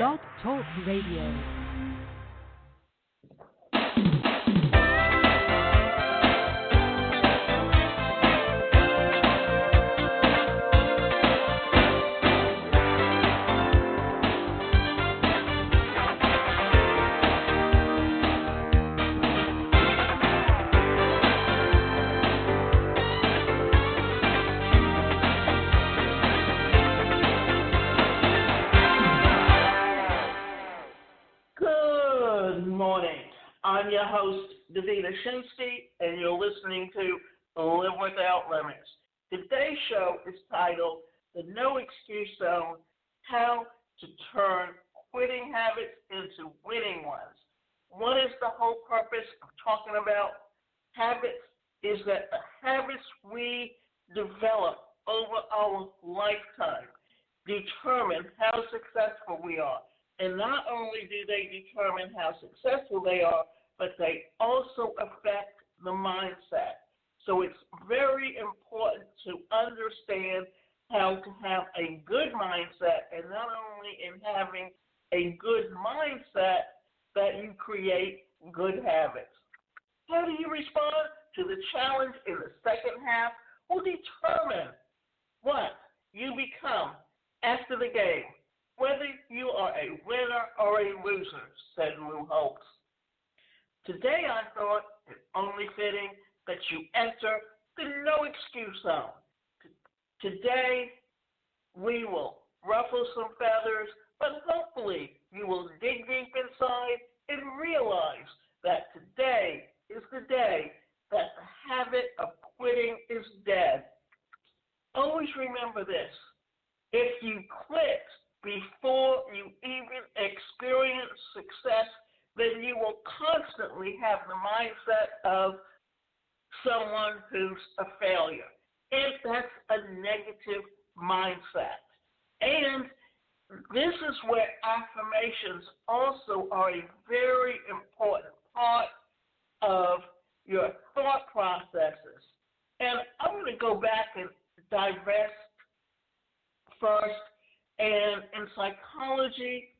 Blog Talk Radio. I'm your host, Davina Shinsky, and you're listening to Live Without Limits. Today's show is titled The No Excuse Zone, How to Turn Quitting Habits into Winning Ones. What is the whole purpose of talking about habits is that the habits we develop over our lifetime determine how successful we are. And not only do they determine how successful they are, but they also affect the mindset. So it's very important to understand how to have a good mindset, and not only in having a good mindset, that you create good habits. How do you respond to the challenge in the second half will determine what you become after the game, whether you are a winner or a loser, said Lou Holtz. Today I thought it only fitting that you enter the no excuse zone. Today we will ruffle some feathers, but hopefully you will dig deep inside and realize that today is the day that the habit of quitting is dead. Always remember this: if you quit before you even experience success, then you will constantly have the mindset of someone who's a failure. And that's a negative mindset. And this is where affirmations also are a very important part of your thought processes. And I'm going to go back and divest first. And in psychology,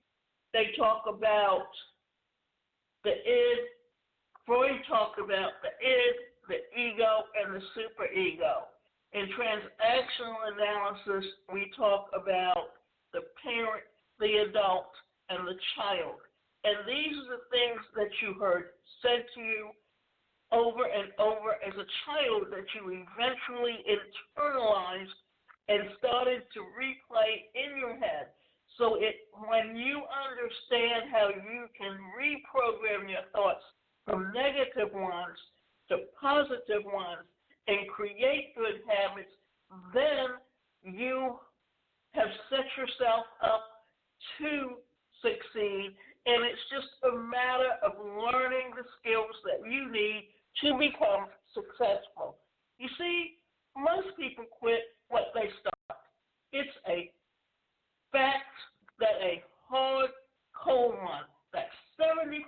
they talk about the id. Freud talked about the id, the ego, and the superego. In transactional analysis, we talk about the parent, the adult, and the child. And these are the things that you heard said to you over and over as a child that you eventually internalized and started to replay in your head. So when you understand how you can reprogram your thoughts from negative ones to positive ones and create good habits, then you have set yourself up to succeed. And it's just a matter of learning the skills that you need to become successful. You see, most people quit what they start. It's a fact that a hard, cold one, that 75%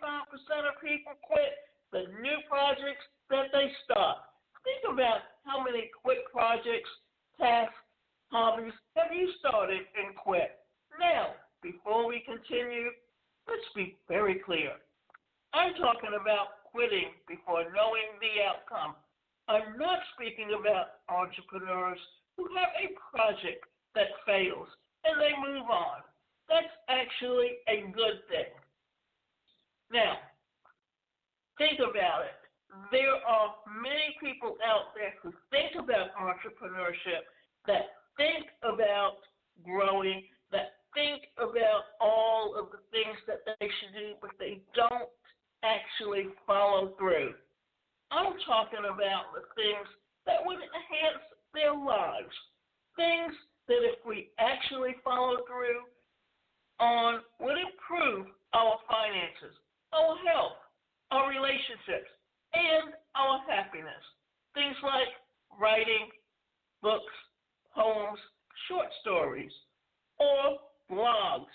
of people quit the new projects that they start. Think about how many quit projects, tasks, hobbies have you started and quit. Now, before we continue, let's be very clear. I'm talking about quitting before knowing the outcome. I'm not speaking about entrepreneurs who have a project that fails and they move on. That's actually a good thing. Now, think about it. There are many people out there who think about entrepreneurship, that think about growing, that think about all of the things that they should do, but they don't actually follow through. I'm talking about the things that would enhance their lives, things that if we actually follow through on would improve our finances, our health, our relationships, and our happiness. Things like writing books, poems, short stories, or blogs.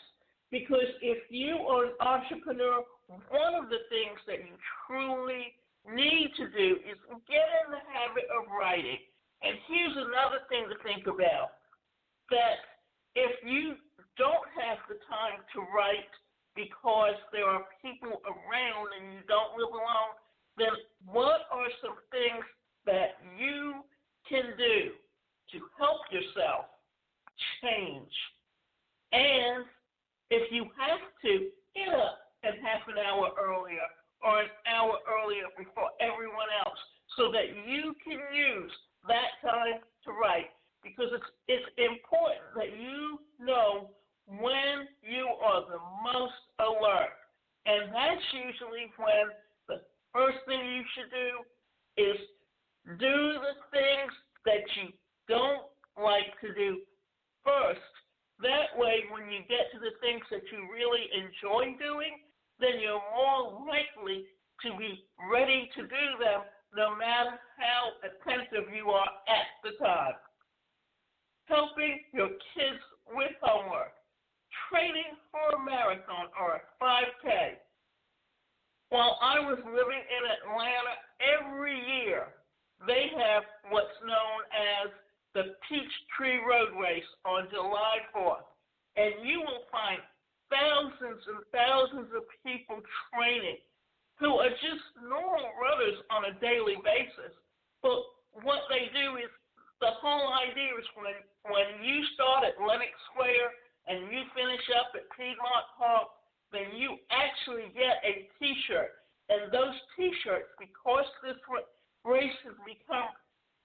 Because if you are an entrepreneur, one of the things that you truly need to do is get in the habit of writing. And here's another thing to think about, that if you don't have the time to write because there are people around and you don't live alone, then what are some things that you can do to help yourself change? And if you have to, get up and half an hour earlier or an hour earlier before everyone else so that you can use that time to write, because it's important that you know when you are the most alert. And that's usually when the first thing you should do is do the things that you don't like to do first. That way, when you get to the things that you really enjoy doing, then you're more likely to be ready to do them no matter how attentive you are at the time. Helping your kids with homework, training for a marathon or a 5K. While I was living in Atlanta, every year they have what's known as the Peachtree Road Race on July 4th. And you will find thousands and thousands of people training who are just normal runners on a daily basis. But what they do is, the whole idea is when you start at Lenox Square and you finish up at Piedmont Park, then you actually get a T-shirt. And those T-shirts, because this race has become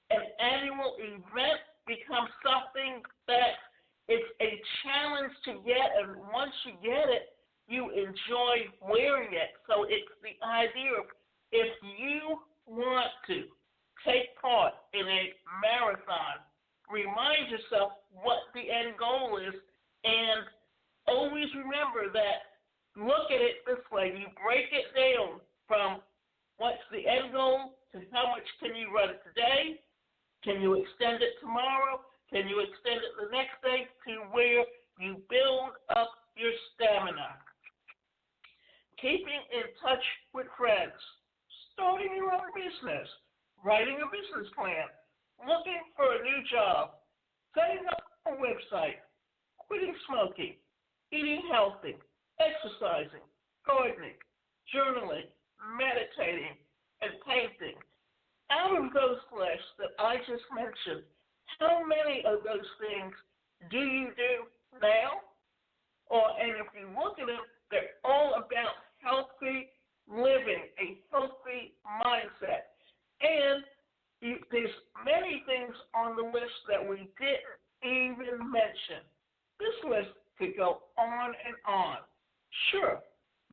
an annual event, become something that it's a challenge to get, and once you get it, you enjoy wearing it. So it's the idea of, if you want to take part in a marathon, remind yourself what the end goal is, and always remember that, look at it this way, you break it down from what's the end goal to how much can you run today, can you extend it tomorrow, can you extend it the next day, to where you build up your stamina. Keeping in touch with friends, starting your own business, writing a business plan, looking for a new job, setting up a website, quitting smoking, eating healthy, exercising, gardening, journaling, meditating, and painting. Out of those lists that I just mentioned, how many of those things do you do now? And if you look at them, they're all about healthy living, a healthy mindset. And there's many things on the list that we didn't even mention. This list could go on and on. Sure,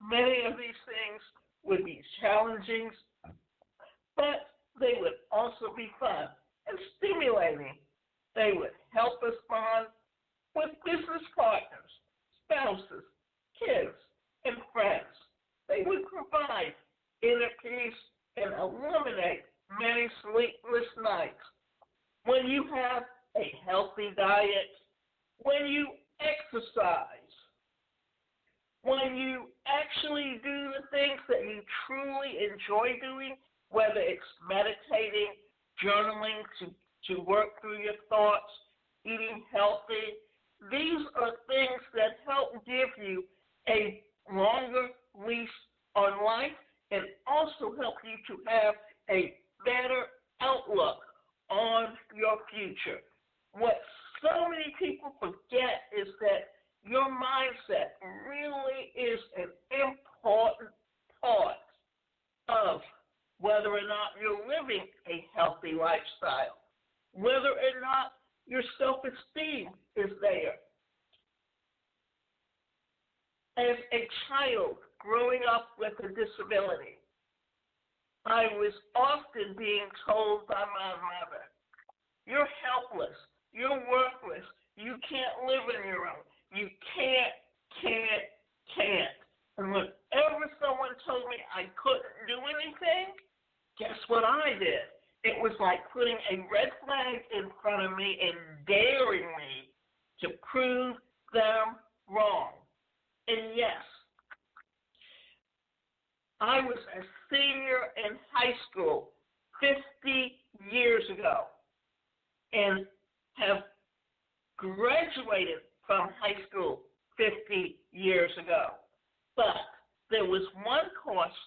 many of these things would be challenging, but they would also be fun and stimulating. They would help us bond with business partners, spouses, kids, and friends. They would provide inner peace and eliminate many sleepless nights. When you have a healthy diet, when you exercise, when you actually do the things that you truly enjoy doing, whether it's meditating, journaling to work through your thoughts, eating healthy, these are things that help give you a longer leash on life and also help you to have a better outlook on your future. What so many people forget is that your mindset really is an important part of whether or not you're living a healthy lifestyle, whether or not your self-esteem is there. As a child growing up with a disability, I was often being told by my mother, you're helpless, you're worthless, you can't live on your own, you can't. And whenever someone told me I couldn't do anything, guess what I did? It was like putting a red flag in front of me and daring me to prove them wrong. And yes, I was a senior in high school 50 years ago and have graduated from high school 50 years years ago. But there was one course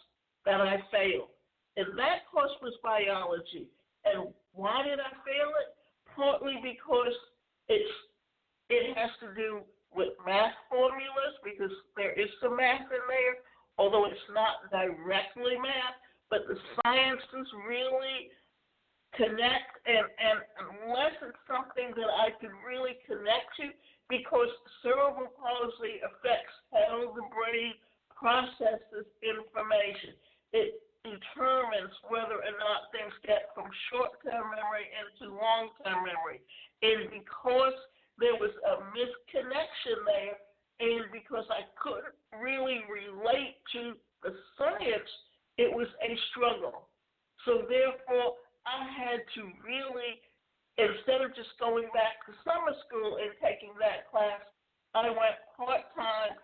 that I failed, and that course was biology. And why did I fail it? Partly because it has to do with math formulas, because there is some math in there, although it's not directly math, but the sciences really connect, and unless it's something that I can really connect to, because cerebral palsy affects how the brain processes information. It determines whether or not things get from short-term memory into long-term memory. And because there was a misconnection there, and because I couldn't really relate to the science, it was a struggle. So therefore, I had to really, instead of just going back to summer school and taking that class, I went part-time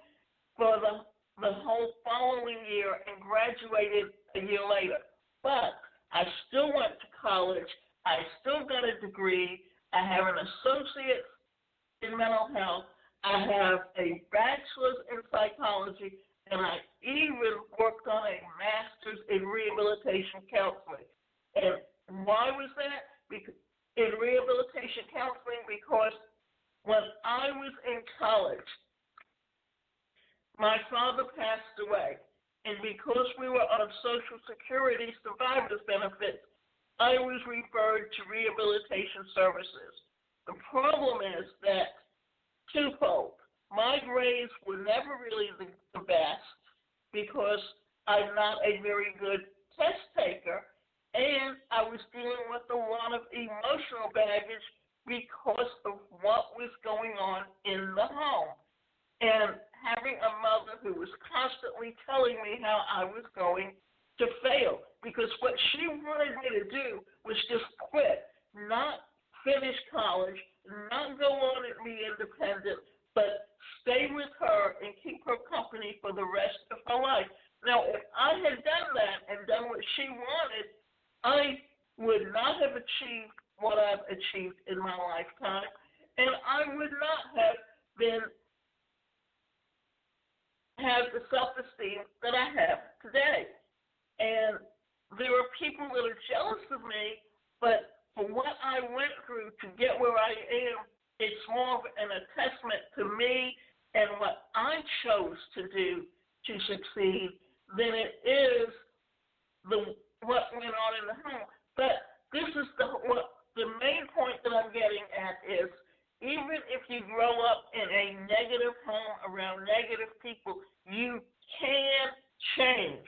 for the whole following year and graduated a year later. But I still went to college. I still got a degree. I have an associate's in mental health. I have a bachelor's in psychology, and I even worked on a master's in rehabilitation counseling. And why was that? Because in rehabilitation counseling, because when I was in college, my father passed away, and because we were on Social Security survivor's benefits, I was referred to rehabilitation services. The problem is that twofold. My grades were never really the best because I'm not a very good test taker, and I was dealing with a lot of emotional baggage because of what was going on in the home. And having a mother who was constantly telling me how I was going to fail, because what she wanted me to do was just quit, not finish college, not go on and be independent, but stay with her and keep her company for the rest of her life. Now, if I had done that and done what she wanted, I would not have achieved what I've achieved in my lifetime, and I would not have the self-esteem that I have today. And there are people that are jealous of me, but for what I went through to get where I am, it's more of an attestament to me and what I chose to do to succeed than it is what went on in the home. But this is the main point that I'm getting at is, even if you grow up in a negative home around negative people, you can change.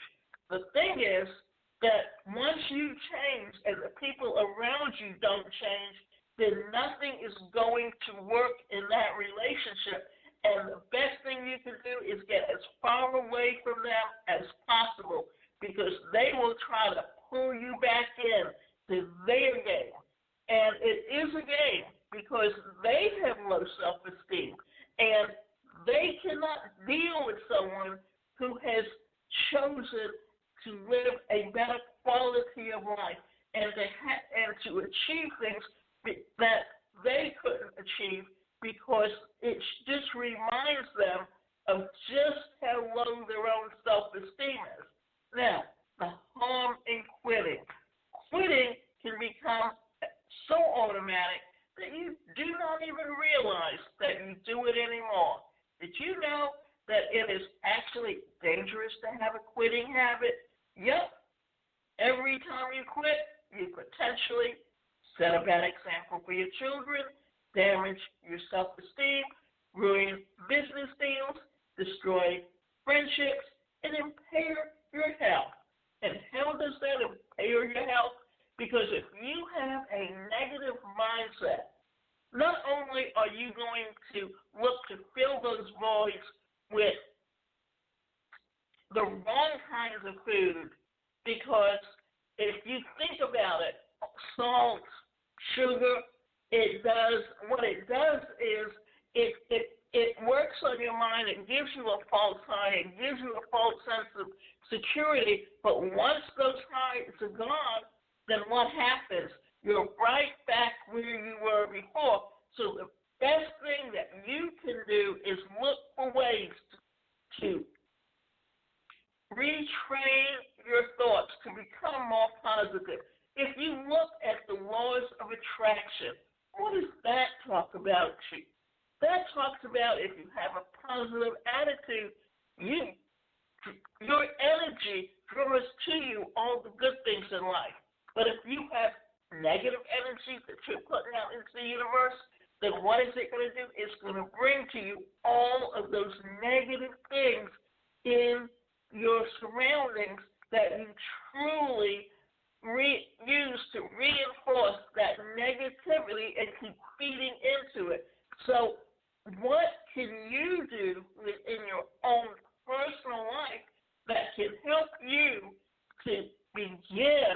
The thing is that once you change and the people around you don't change, then nothing is going to work in that relationship. And the best thing you can do is get as far away from them as possible, because they will try to pull you back in to their game. And it is a game because they have low self-esteem, and they cannot deal with someone who has chosen to live a better quality of life and to achieve things that they couldn't achieve, because it just reminds them of just how low their own self-esteem is. Now, the harm in quitting. Quitting can become so automatic that you do not even realize that you do it anymore. Did you know that it is actually dangerous to have a quitting habit? Yep. Every time you quit, you potentially set a bad example for your children, damage your self-esteem, ruin business deals, destroy friendships, and impair your health. And how does that impair your health? Because if you have a negative mindset, not only are you going to look to fill those voids with the wrong kinds of food, because if you think about it, salt, sugar, what it does is it works on your mind. It gives you a false high. It gives you a false sense of security. But once those highs are gone, then what happens? You're right back where you were before. So the best thing that you can do is look for ways to retrain your thoughts to become more positive. If you look at the laws of attraction, what does that talk about you? That talks about if you have a positive attitude, your energy draws to you all the good things in life. But if you have negative energy that you're putting out into the universe, then what is it going to do? It's going to bring to you all of those negative things in your surroundings that you truly use to reinforce that negativity and keep feeding into it. So what can you do within your own personal life that can help you to begin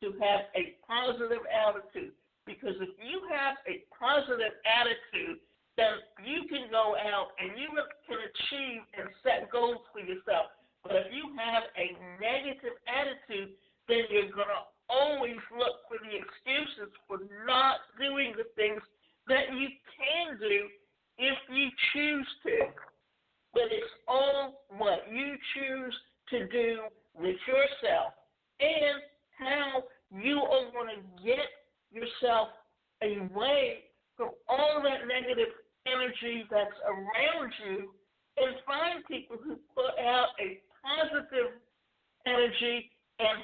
to have a positive attitude? Because if you have a positive attitude, then you can go out and you can achieve and set goals for yourself. But if you have a negative attitude, then you're going to always look for the excuses for not doing the things that you can do if you choose to. But it's all what you choose to do with yourself and how you are going to get yourself away from all that negative energy that's around you and find people who put out a positive energy, and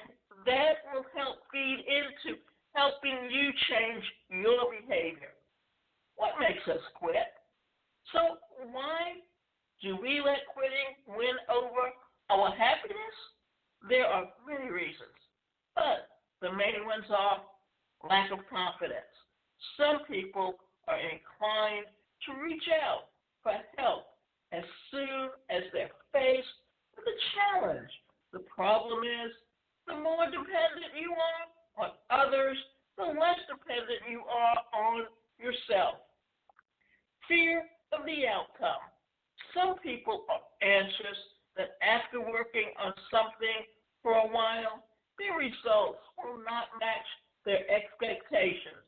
that will help feed into helping you change your behavior. What makes us quit? So why do we let quitting win over our happiness? There are many reasons, but the main ones are lack of confidence. Some people are inclined to reach out for help as soon as they're faced with a challenge. The problem is, the more dependent you are on others, the less dependent you are on yourself. Fear of the outcome. Some people are anxious that after working on something for a while, their results will not match their expectations.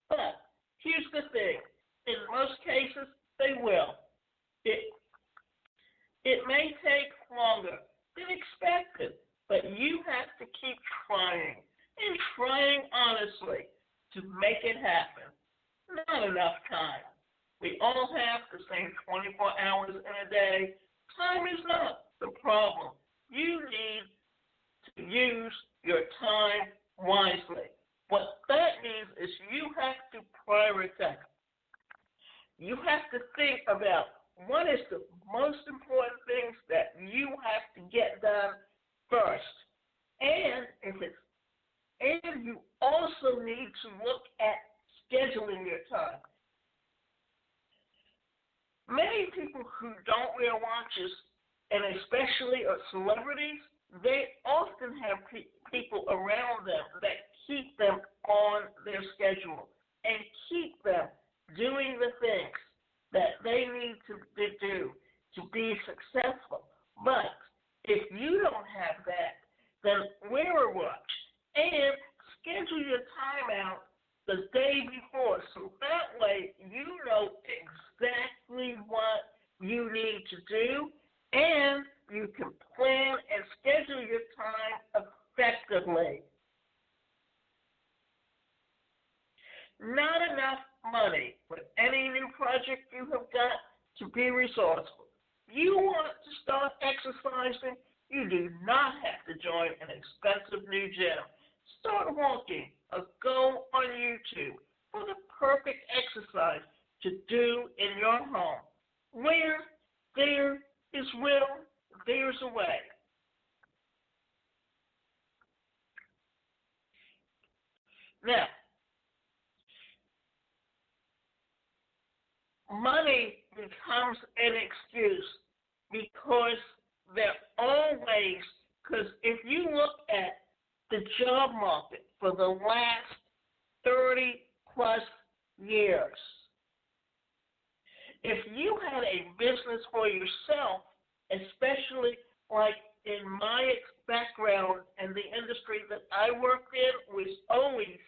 But here's the thing. In most cases, they will. It may take longer than expected, but you have to keep trying and trying honestly to make it happen. Not enough time. We all have the same 24 hours in a day. Time is not the problem. You need to use your time wisely. What that means is you have to prioritize. You have to think about what is the most important things that you have to get done first. And you also need to look at scheduling your time. Many people who don't wear watches, and especially celebrities, they often have people around them that keep them on their schedule and keep them doing the things that they need to do to be successful. But if you don't have that, then wear a watch and schedule your time out the day before, so that way you know exactly what you need to do and you can plan and schedule your time effectively. Not enough money with any new project you have got to be resourceful. You want to start exercising? You do not have to join an expensive new gym. Start walking or go on YouTube for the perfect exercise to do in your home. Where there is will, there's a way. Now, money becomes an excuse because because if you look at the job market for the last 30 plus years, if you had a business for yourself, especially like in my background and the industry that I worked in was always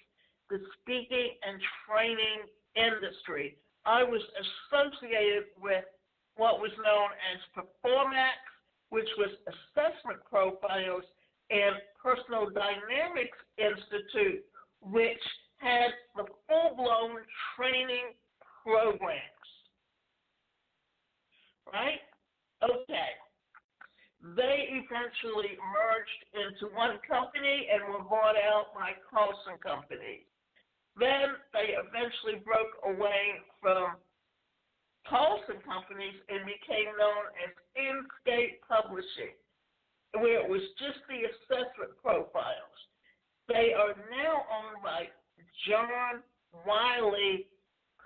the speaking and training industry. I was associated with what was known as Performax, which was assessment profiles, and Personal Dynamics Institute, which had the full-blown training programs. Right? Okay. They eventually merged into one company and were bought out by Carlson Company. Then they eventually broke away from Carlson Companies and became known as Inscape Publishing, where it was just the assessment profiles. They are now owned by John Wiley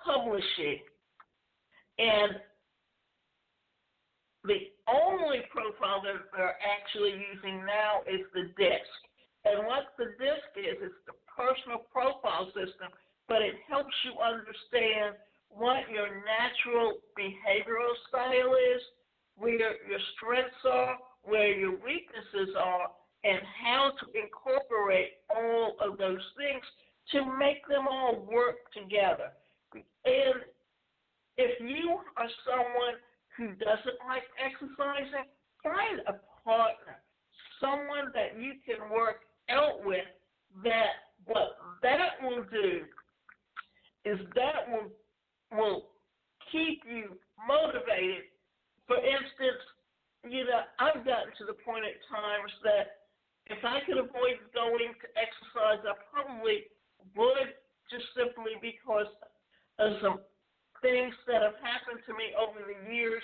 Publishing, and the only profile that they're actually using now is the DISC. And what the DISC is, it's the personal profile system, but it helps you understand what your natural behavioral style is, where your strengths are, where your weaknesses are, and how to incorporate all of those things to make them all work together. And if you are someone who doesn't like exercising, find a partner, someone that you can work out with, that what that will do is that will keep you motivated. For instance, I've gotten to the point at times that if I could avoid going to exercise, I probably would, just simply because of some things that have happened to me over the years,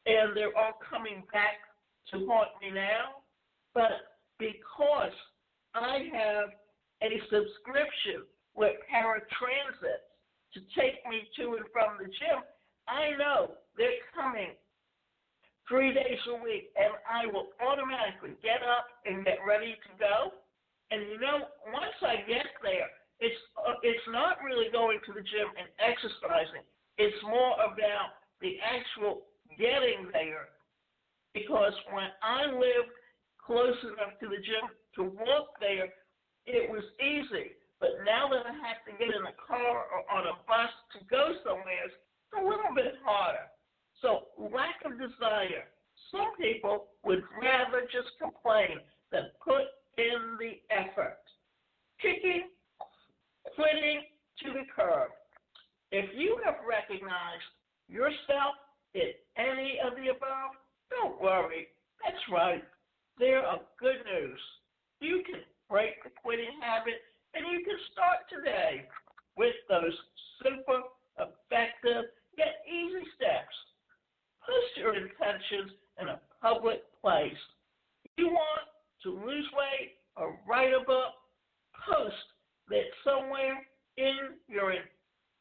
and they're all coming back to haunt me now. But because I have a subscription with paratransit to take me to and from the gym, I know they're coming 3 days a week, and I will automatically get up and get ready to go. And once I get there, it's not really going to the gym and exercising. It's more about the actual getting there, because when I lived close enough to the gym to walk there, it was easy. But now that I have to get in a car or on a bus to go somewhere, it's a little bit harder. So lack of desire. Some people would rather just complain than put in the effort. Kicking, quitting to the curb. If you have recognized yourself in any of the above, don't worry. That's right. There are good news. You can break the quitting habit, and you can start today with those super effective yet easy steps. Post your intentions in a public place. You want to lose weight or write a book, post that somewhere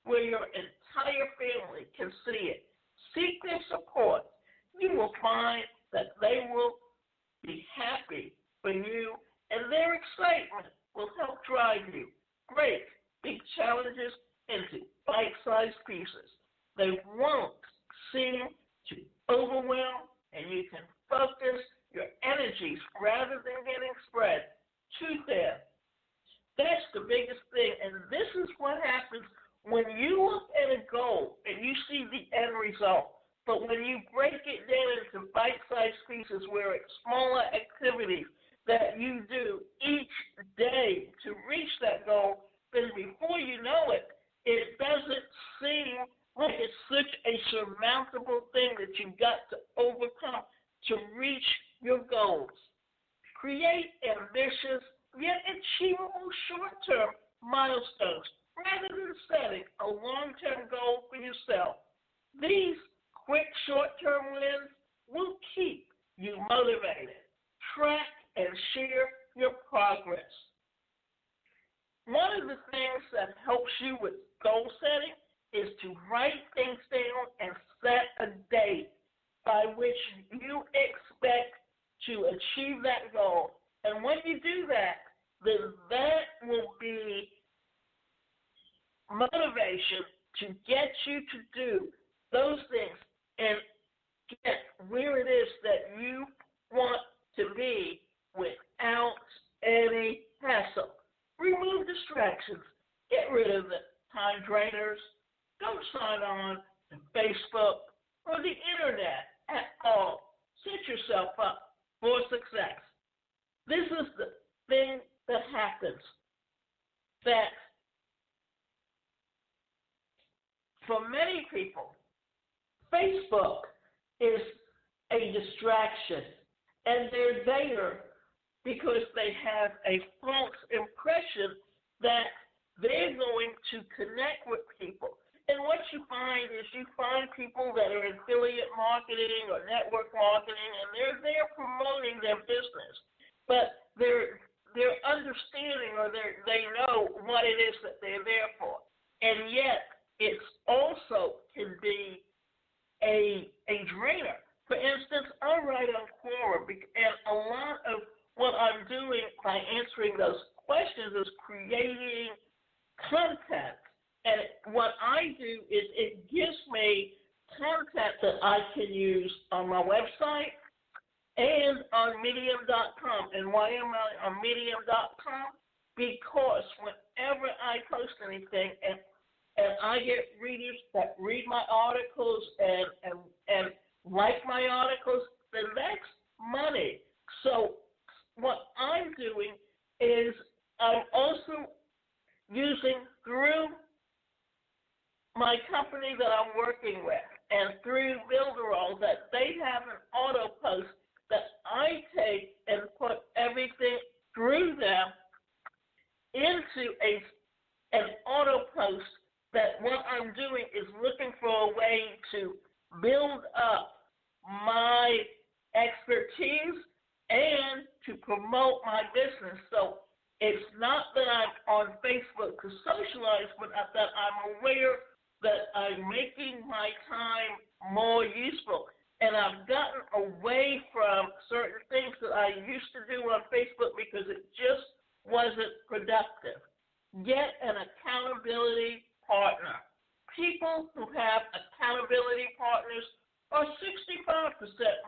where your entire family can see it. Seek their support. You will find that they will be happy for you, and their excitement will help drive you. Break big challenges into bite-sized pieces. They won't seem to overwhelm, and you can focus your energies rather than getting spread too thin. That's the biggest thing, and this is what happens when you look at a goal and you see the end result. But when you break it down into bite-sized pieces where it's smaller activities that you do each day to reach that goal, then before you know it, it doesn't seem like it's such a surmountable thing that you've got to overcome to reach your goals. Create ambitious yet achievable short-term milestones rather than setting a long-term goal for yourself. These quick short-term wins will keep you motivated. Track and share your progress. One of the things that helps you with goal setting is to write things down and set a date by which you expect to achieve that goal. And when you do that, then that will be motivation to get you to do those things and get where it is that you want to be without any hassle. Remove distractions. Get rid of the time drainers. Don't sign on to Facebook or the internet yourself up for success. This is the thing that happens, that for many people, Facebook is a distraction, and they're there because they have a false impression that they're going to connect with people. And what you find is you find people that are in affiliate marketing or network marketing, and they're there promoting their business, but they're understanding, or they know what it is that they're there for. And yet it's also can be a drainer. For instance, I write on Quora, and a lot of what I'm doing by answering those questions is creating content. And what I do is it gives me content that I can use on my website and on Medium.com. And why am I on Medium.com? Because whenever I post anything and I get readers that read my articles and like my articles, then that's money. So what I'm doing is I'm also using through my company that I'm working with and through Builderall that they have an auto post that I take and put everything through them into an auto post, that what I'm doing is looking for a way to build up my expertise and to promote my business. So it's not that I'm on Facebook to socialize, but that I'm aware that I'm making my time more useful. And I've gotten away from certain things that I used to do on Facebook because it just wasn't productive. Get an accountability partner. People who have accountability partners are 65%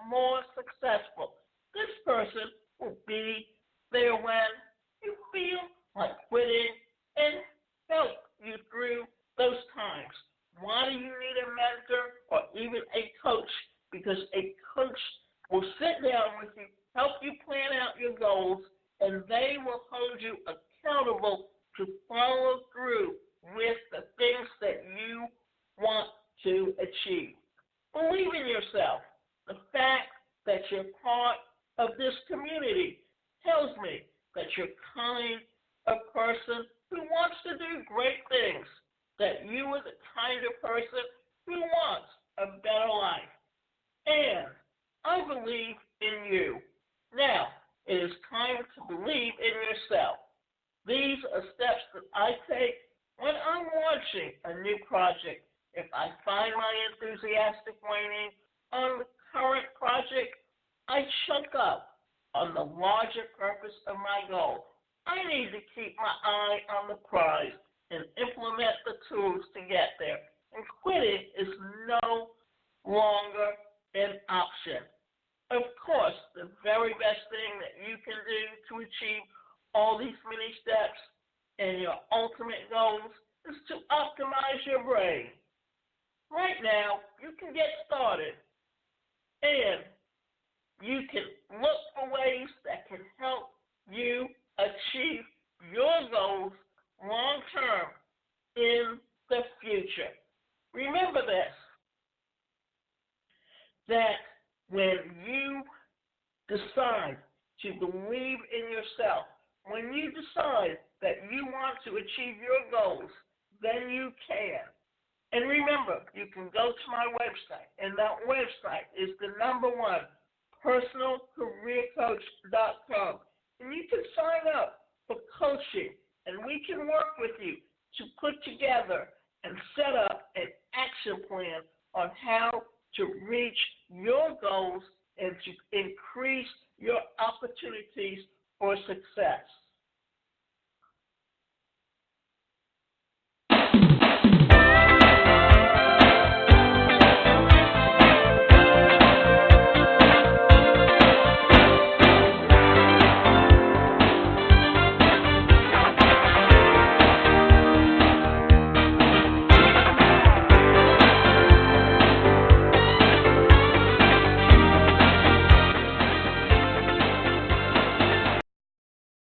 more successful. This person will be there when you feel like quitting and help you through those times. Why do you need a mentor or even a coach? Because a coach will sit down with you, help you plan out your goals, and they will hold you accountable to follow through with the things that you want to achieve. Believe in yourself. The fact that you're part of this community tells me that you're kind of person who wants to do great things, that you are the kind of person who wants a better life. And I believe in you. Now, it is time to believe in yourself. These are steps that I take when I'm launching a new project. If I find my enthusiastic waning on the current project, I chunk up on the larger purpose of my goal. I need to keep my eye on the prize and implement the tools to get there. And quitting is no longer an option. Of course, the very best thing that you can do to achieve all these many steps and your ultimate goals is to optimize your brain. Right now, you can get started, and you can look for ways that can help you achieve your goals long term in the future. Remember this, that when you decide to believe in yourself, when you decide that you want to achieve your goals, then you can. And remember, you can go to my website, and that website is the number one, personalcareercoach.com. And you can sign up for coaching, and we can work with you to put together and set up an action plan on how to reach your goals and to increase your opportunities for success.